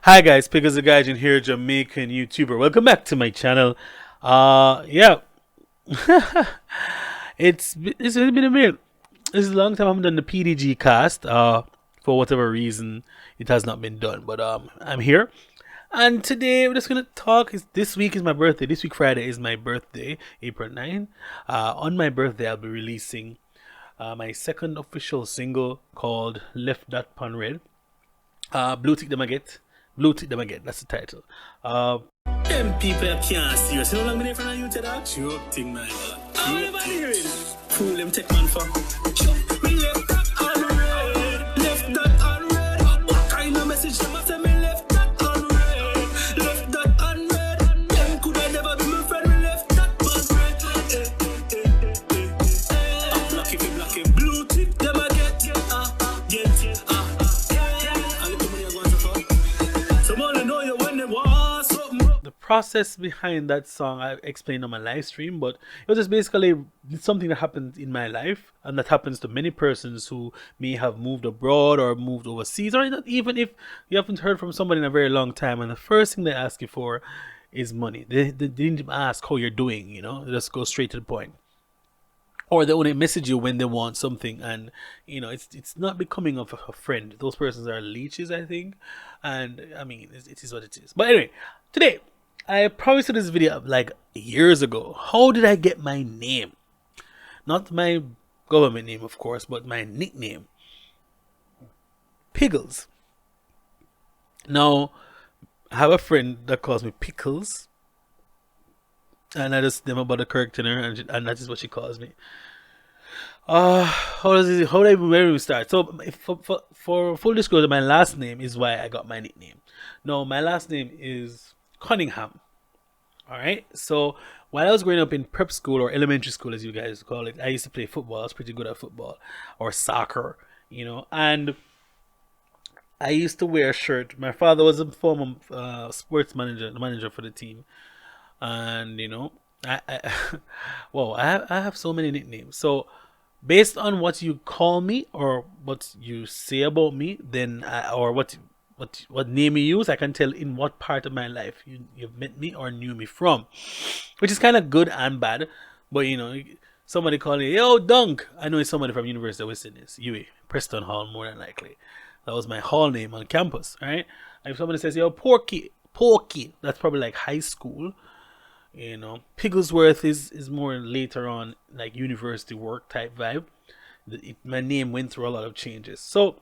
Hi guys, Piggles the Gaijin here, Jamaican YouTuber. Welcome back to my channel. Yeah, it's been a minute. It's a long time I haven't done the Pdgcast. For whatever reason, it has not been done. But I'm here, and today we're just gonna talk. This week is my birthday. This week Friday is my birthday, April 9. On my birthday, I'll be releasing my second official single called "Left That Pun Red." Blue Tick Them I Get. Blue Tick Them I Get. That's the title. Them people can't see us. You know, long been in front of you to that joke thing, man. Everybody hear it. Fool them take man for. Me left that on red. Left that on red. What kind of message them say me left that on red? Left that on red. Them could have never be my friend. Me left that on red. I'm lucky for black and blue tick them I get. Get. I get the money I want to fuck. Someone know you when they want something. The process behind that song I explained on my live stream, but it was just basically something that happened in my life, and that happens to many persons who may have moved abroad or moved overseas, or even if you haven't heard from somebody in a very long time, and the first thing they ask you for is money. They didn't ask how you're doing, they just go straight to the point. Or they only message you when they want something, and it's not becoming of a friend. Those persons are leeches, I think, and I mean it is what it is. But anyway, today I promised you this video like years ago. How did I get my name? Not my government name, of course, but my nickname, Piggles. Now I have a friend that calls me Pickles, and I just name about the correct her, and that is what she calls me. How do I even where we start? So, for full disclosure, my last name is why I got my nickname. No, my last name is Cunningham. All right. So while I was growing up in prep school, or elementary school, as you guys call it, I used to play football. I was pretty good at football or soccer, and I used to wear a shirt. My father was a former sports manager, the manager for the team. And I well, I have so many nicknames. So based on what you call me or what you say about me, then or what name you use, I can tell in what part of my life you've met me or knew me from, which is kind of good and bad. But somebody calling me, yo Dunk, I know it's somebody from University of West Indies, UA, Preston Hall, more than likely. That was my hall name on campus, right? And if somebody says, yo Porky, that's probably like high school. Pigglesworth is more later on, like university work type vibe. My name went through a lot of changes. So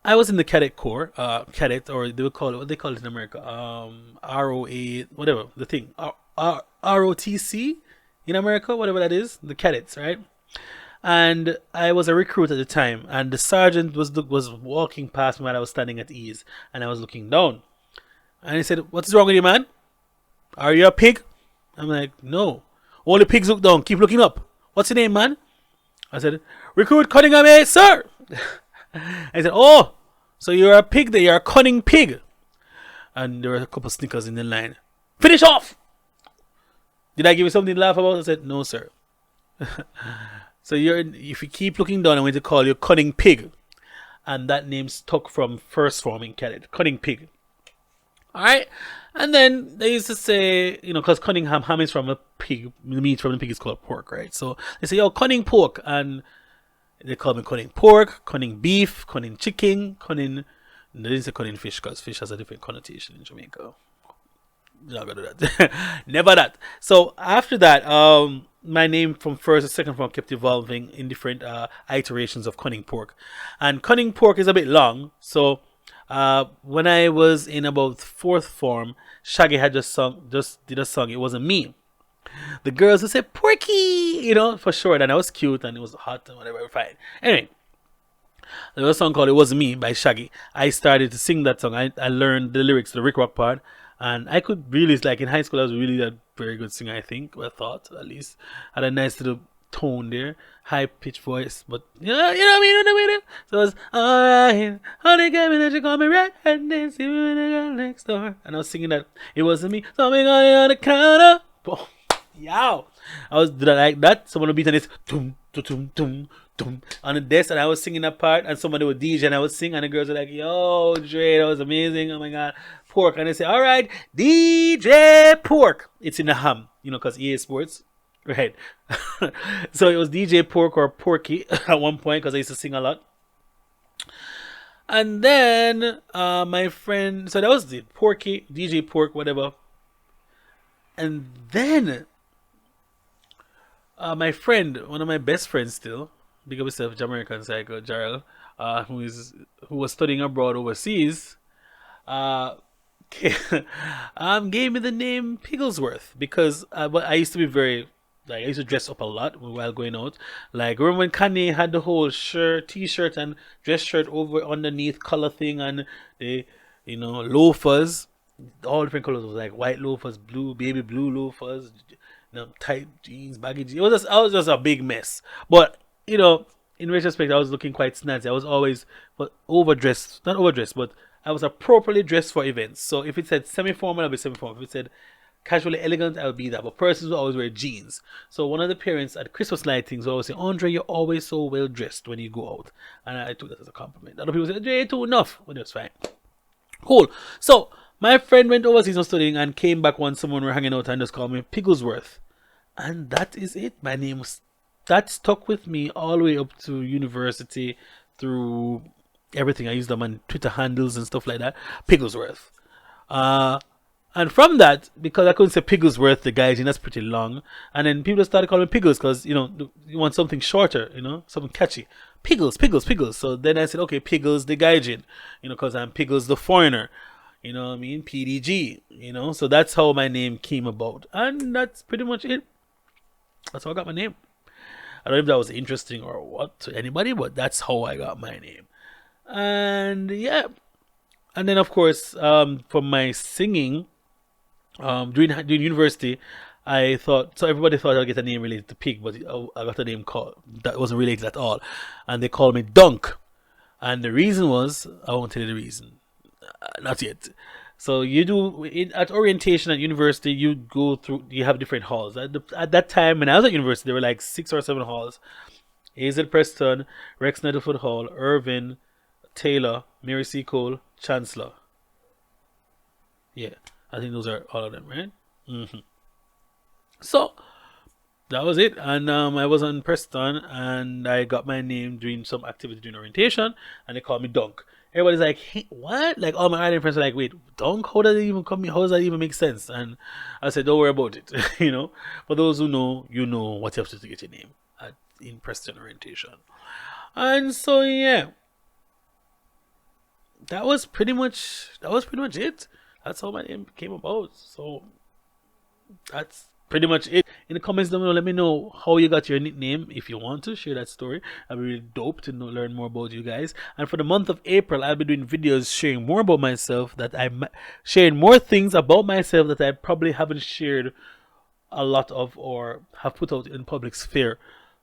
I was in the cadet corps, cadet, or they would call it, what they call it in America, ROA, whatever the thing, ROTC in America, whatever that is, the cadets, right? And I was a recruit at the time, and the sergeant was walking past me while I was standing at ease, and I was looking down. And he said, "What's wrong with you, man? Are you a pig?" I'm like, "No. All the pigs look down. Keep looking up. What's your name, man?" I said, "Recruit Cunningham, sir." I said, "Oh, so you're a pig there. You're a cunning pig." And there were a couple of snickers in the line. "Finish off." Did I give you something to laugh about? I said, "No, sir." So if you keep looking down, I'm going to call you Cunning Pig. And that name stuck from first form in cadet. Cunning Pig. Alright, and then they used to say, because Cunningham, ham is from a pig, the meat from the pig is called pork, right? So they say, yo, cunning pork, and they call me cunning pork, cunning beef, cunning chicken, cunning, they didn't say cunning fish, because fish has a different connotation in Jamaica. You're not gonna do that. Never that. So after that, my name from first to second form kept evolving in different iterations of cunning pork. And cunning pork is a bit long, so when I was in about fourth form, Shaggy had just did a song. It wasn't me. The girls would say Porky, for short, and I was cute and it was hot and whatever. Fine. Anyway, there was a song called "It Wasn't Me" by Shaggy. I started to sing that song. I learned the lyrics to the Rick Rock part, and I could really, like in high school, I was really a very good singer. I think, I thought at least had a nice little tone there, high pitched voice, but you know what I mean. So it was alright, honey gave me that you call me red and then see me when I got next door, and I was singing that "It Wasn't Me." Something on the counter. Boom. Yow. I was like that. Someone would beat on this tum tum tum dum on the desk, and I was singing that part, and somebody would DJ and I would sing, and the girls were like, "Yo, Dre, that was amazing! Oh my god, Pork!" And they say, "All right, DJ Pork." It's in the ham, because EA Sports, right? So it was DJ Pork or Porky at one point because I used to sing a lot. And then my friend, so that was it, Porky, DJ Pork, whatever. And then my friend, one of my best friends still, big up himself, Jamaican Psycho, Jarrell, who was studying abroad overseas, gave me the name Pigglesworth because I used to be very, like, I used to dress up a lot while going out. Like, remember when Kanye had the whole t-shirt and dress shirt over underneath color thing, and the loafers, all different colors. It was like white loafers, blue, baby blue loafers, tight jeans, baggy jeans. I was just a big mess. But in retrospect, I was looking quite snazzy. I was always not overdressed, but I was appropriately dressed for events. So if it said semi-formal, I'll be semi-formal. If it said casually elegant, I'll be that. But persons will always wear jeans. So one of the parents at Christmas lightings will always say, "Andre, you're always so well dressed when you go out." And I took that as a compliment. Other people say, "Andre, you're too enough." But it was fine. Cool. So my friend went overseas on studying and came back once someone were hanging out and just called me Pigglesworth. And that is it. My name that stuck with me all the way up to university, through everything. I used them on Twitter handles and stuff like that. Pigglesworth. And from that, because I couldn't say Pigglesworth, the guy, that's pretty long. And then people started calling me Piggles because, you want something shorter, something catchy. Piggles, Piggles, Piggles. So then I said, okay, Piggles the Gaijin, because I'm Piggles the foreigner. You know what I mean? PDG, So that's how my name came about. And that's pretty much it. That's how I got my name. I don't know if that was interesting or what to anybody, but that's how I got my name. And yeah. And then, of course, for my singing, during university, I thought, so everybody thought I'd get a name related to pig, but I got a name called that wasn't related at all. And they called me Dunk. And the reason was, I won't tell you the reason. Not yet. So you do, at orientation at university, you have different halls. At that time, when I was at university, there were like 6 or 7 halls. AZ Preston, Rex Nettlefoot Hall, Irvin, Taylor, Mary C. Cole, Chancellor. Yeah, I think those are all of them, right? Mm-hmm. So that was it. And I was on Preston, and I got my name doing some activity during orientation, and they called me Dunk. Everybody's like, "Hey, what?" Like, all my island friends are like, "Wait, Dunk? How does it even come? How does that even make sense?" And I said, "Don't worry about it." For those who know, you know what you have to do to get your name in Preston orientation. And so yeah, that was pretty much it. That's how my name came about. So that's pretty much it. In the comments down below, let me know how you got your nickname. If you want to share that story, I'll be really dope to learn more about you guys. And for the month of April, I'll be doing videos sharing more about myself, sharing more things about myself that I probably haven't shared a lot of or have put out in public sphere.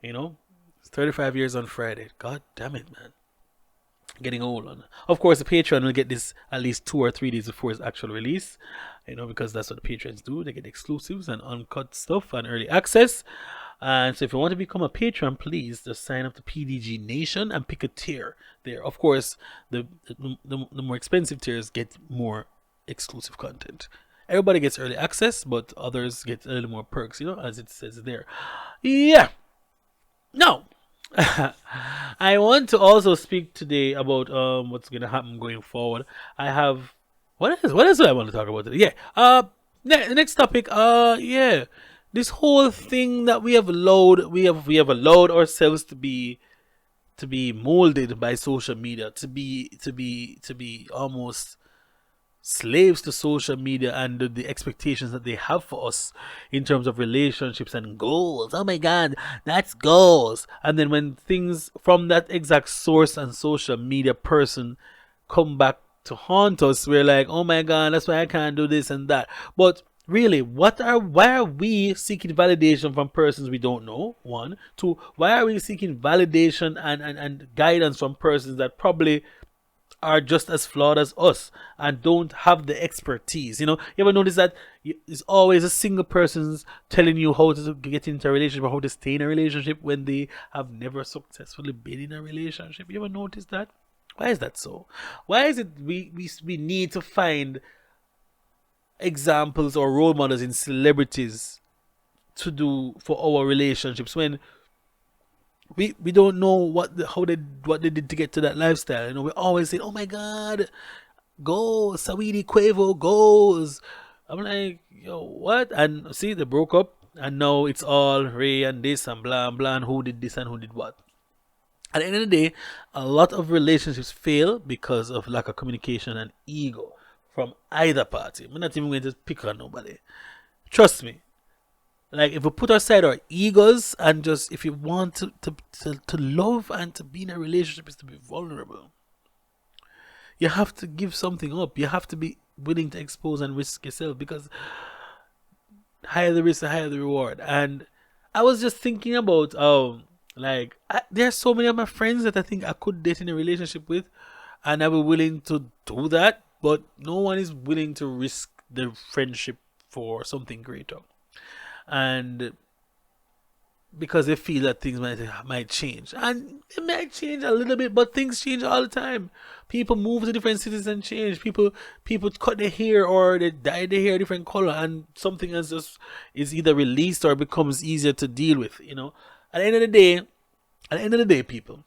It's 35 years on Friday. God damn it, man. Getting old. And of course, the Patreon will get this at least 2 or 3 days before its actual release, because that's what the patrons do. They get exclusives and uncut stuff and early access. And so if you want to become a patron, please just sign up to PDG Nation and pick a tier there. Of course, the more expensive tiers get more exclusive content. Everybody gets early access, but others get a little more perks, as it says there. Yeah. Now, I want to also speak today about what's going to happen going forward. I have what else do I want to talk about today? Yeah. The next topic. Yeah. This whole thing that we have allowed ourselves to be molded by social media, to be almost slaves to social media and the expectations that they have for us in terms of relationships and goals. Oh my god, that's goals. And then when things from that exact source and social media person come back to haunt us, we're like, oh my god, that's why I can't do this and that. But really, why are we seeking validation from persons we don't know? 1. 2, why are we seeking validation and guidance from persons that probably are just as flawed as us and don't have the expertise. You ever notice that it's always a single person's telling you how to get into a relationship or how to stay in a relationship when they have never successfully been in a relationship? You ever notice that? Why is that so? Why is it we need to find examples or role models in celebrities to do for our relationships when we don't know what they did to get to that lifestyle? We always say, "Oh my God, go Saweetie Quavo goes." I'm like, yo, what? And see, they broke up, and now it's all Ray and this and blah and blah, and who did this and who did what. At the end of the day, a lot of relationships fail because of lack of communication and ego from either party. I'm not even going to pick on nobody. Trust me. Like, if we put aside our egos and just, if you want to love and to be in a relationship is to be vulnerable, you have to give something up. You have to be willing to expose and risk yourself, because higher the risk, the higher the reward. And I was just thinking about, there are so many of my friends that I think I could date in a relationship with, and I be willing to do that, but no one is willing to risk the friendship for something greater. And because they feel that things might change, and it might change a little bit, but things change all the time. People move to different cities and change. People cut their hair or they dye their hair a different color, and something else just is either released or becomes easier to deal with. At the end of the day, people,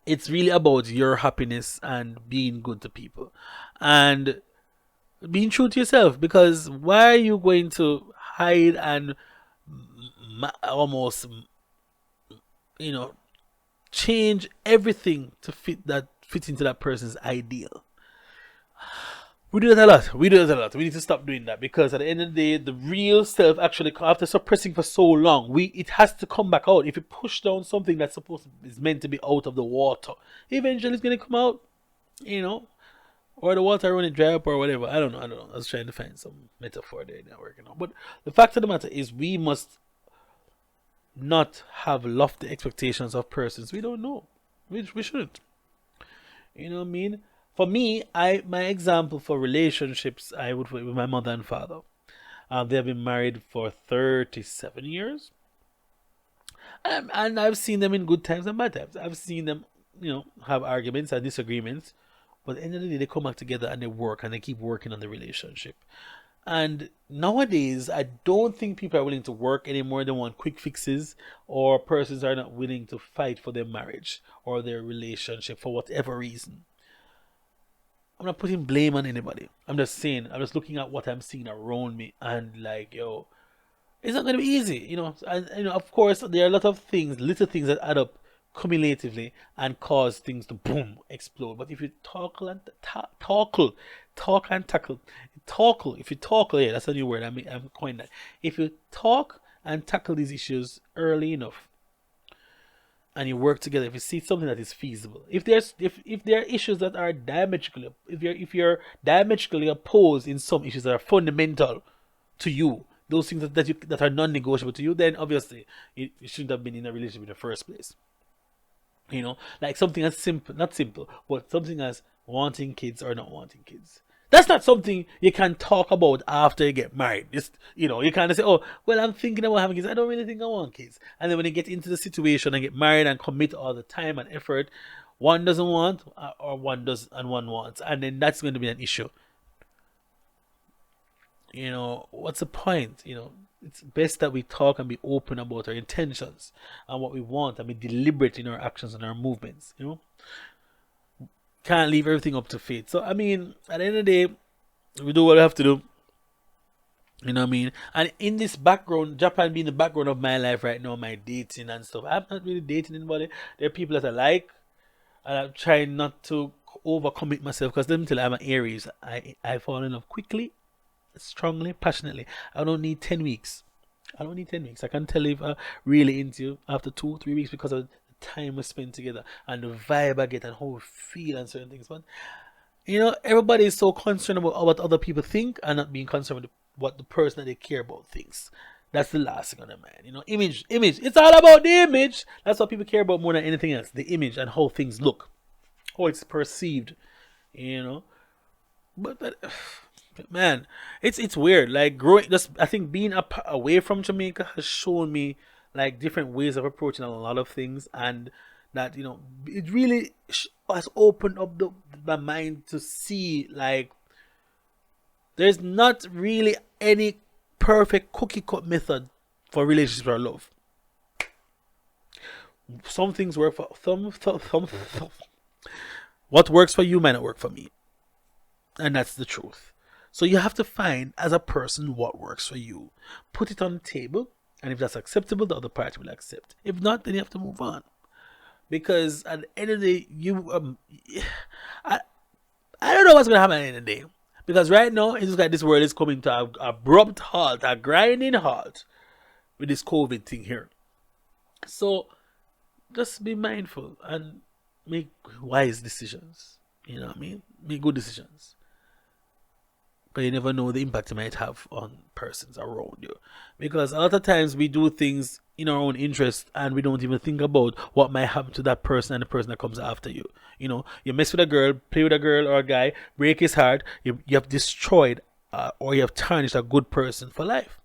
it's really about your happiness and being good to people and being true to yourself. Because why are you going to hide and almost change everything to fit into that person's ideal? We do that a lot. We need to stop doing that, because at the end of the day, the real self, actually, after suppressing for so long, it has to come back out. If you push down something that's is meant to be out of the water, eventually it's gonna come out, or the water running dry up or whatever. I don't know. I was trying to find some metaphor there not working out. But the fact of the matter is, we must not have lofty expectations of persons we don't know. We shouldn't. You know what I mean? For me, my example for relationships, I would put with my mother and father. They have been married for 37 years. And I've seen them in good times and bad times. I've seen them, have arguments and disagreements. But at the end of the day, they come back together and they work and they keep working on the relationship. And nowadays, I don't think people are willing to work anymore. They want quick fixes, or persons are not willing to fight for their marriage or their relationship for whatever reason. I'm not putting blame on anybody. I'm just looking at what I'm seeing around me, and it's not going to be easy, And of course, there are a lot of things, little things that add up cumulatively and cause things to boom, explode. But if you talk and tackle, yeah, that's a new word. I'm coined that. If you talk and tackle these issues early enough, and you work together, if you see something that is feasible, if there are issues that are diametrically, if you're diametrically opposed in some issues that are fundamental to you, those things that are non-negotiable to you, then obviously you shouldn't have been in a relationship in the first place. Like something as simple, not simple, but something as wanting kids or not wanting kids. That's not something you can talk about after you get married. You kind of say, "Oh, well, I'm thinking about having kids. I don't really think I want kids." And then when you get into the situation and get married and commit all the time and effort, one doesn't want, or one does and one wants, and then that's going to be an issue. What's the point? It's best that we talk and be open about our intentions and what we want, and be deliberate in our actions and our movements. Can't leave everything up to fate. So at the end of the day, we do what we have to do. You know what I mean? And in this background, Japan being the background of my life right now, my dating and stuff, I'm not really dating anybody. There are people that I like, and I'm trying not to overcommit myself, because let me tell you, I'm an Aries. I fall in love quickly, strongly, passionately. I don't need 10 weeks. I can tell if I'm really into you after 2-3 weeks, because of time we spend together and the vibe I get and how we feel and certain things. But everybody is so concerned about what other people think and not being concerned with what the person that they care about thinks. That's the last thing on their mind. Image. It's all about the image. That's what people care about more than anything else. The image and how things look, how it's perceived. you know. But that, man, it's weird. Like growing, just I think being away from Jamaica has shown me like different ways of approaching a lot of things, and that it really has opened up my mind to see like there's not really any perfect cookie cut method for relationships or love. Some things work for some. What works for you might not work for me, and that's the truth. So you have to find as a person what works for you, put it on the table, and if that's acceptable, the other party will accept. If not, then you have to move on. Because at the end of the day, I don't know what's gonna happen at the end of the day. Because right now, it's just like this world is coming to an abrupt halt, a grinding halt, with this COVID thing here. So just be mindful and make wise decisions. You know what I mean? Make good decisions. But you never know the impact it might have on persons around you. Because a lot of times we do things in our own interest and we don't even think about what might happen to that person and the person that comes after you. You mess with a girl, play with a girl or a guy, break his heart, you have destroyed or you have tarnished a good person for life.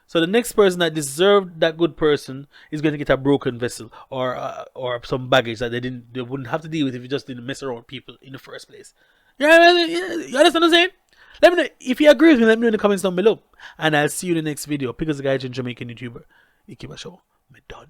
So the next person that deserved that good person is going to get a broken vessel or some baggage that they wouldn't have to deal with if you just didn't mess around with people in the first place. You understand what I'm saying? Let me know if you agree with me. Let me know in the comments down below, and I'll see you in the next video. Piggles, the guy, Jamaican YouTuber. You keep a show. Me done.